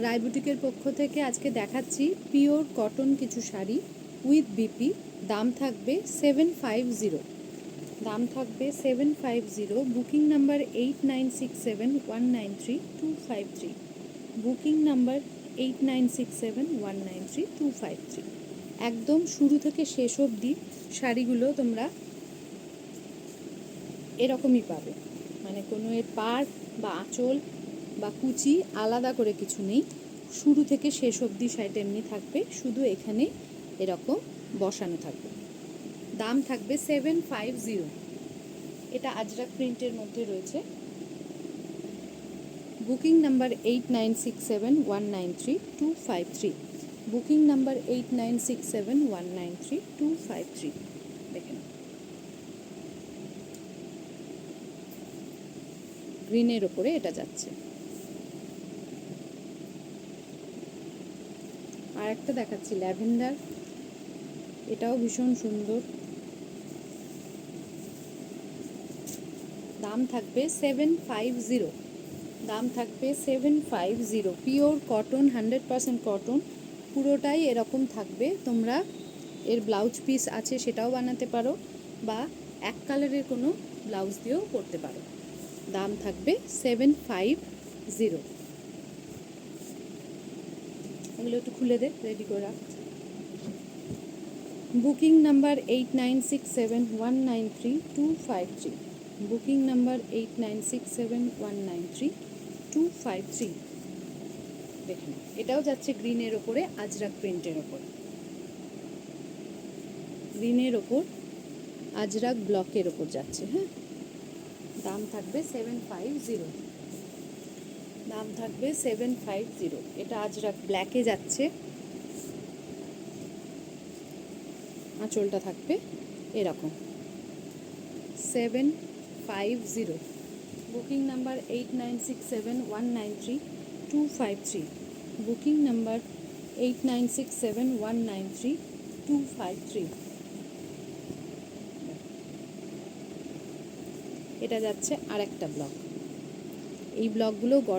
রায় বুটিকের পক্ষ থেকে আজকে দেখাচ্ছি পিওর কটন কিছু শাড়ি উইথ বিপি। দাম থাকবে 750। দাম থাকবে 750। Booking number 8967193253। Booking number 8967193253। একদম শুরু থেকে শেষ অবধি শাড়িগুলো তোমরা এরকমই পাবে, মানে কোনো এর পাড় বা আঁচল বা কুচি আলাদা করে কিছু নেই। শুরু থেকে শেষ অবধি শাড়িটা এমনি থাকবে, শুধু এখানে এরকম বসানো থাকবে। দাম থাকবে 750। এটা আজরাক প্রিন্টের মধ্যে রয়েছে। Booking number 8967193253। Booking number 8967193253। দেখেন গ্রিনের ওপরে এটা যাচ্ছে। আর একটা দেখাচ্ছি ল্যাভেন্ডার, এটাও ভীষণ সুন্দর। দাম থাকবে 750। দাম থাকবে 750। পিওর কটন, 100% কটন, পুরোটাই এরকম থাকবে। তোমরা এর ব্লাউজ পিস আছে সেটাও বানাতে পারো, বা এক কালারের কোনো ব্লাউজ দিয়েও করতে পারো। দাম থাকবে 750। এগুলো একটু খুলে দে, রেডি করে রাখ। Booking number 8967193253। Booking number 8967193253। দেখুন এটাও যাচ্ছে গ্রিনের ওপরে, আজরাক প্রিন্টের ওপর। গ্রিনের ওপর আজরাক ব্লকের ওপর যাচ্ছে। হ্যাঁ, দাম থাকবে 750। দাম থাকবে 750। এটা আজরাক ব্ল্যাকে যাচ্ছে। আঁচলটা থাকবে এরকম। 750। Booking number 8967193253। Booking number 8967193253। এটা যাচ্ছে আরেকটা ব্লক। এই ব্লকগুলো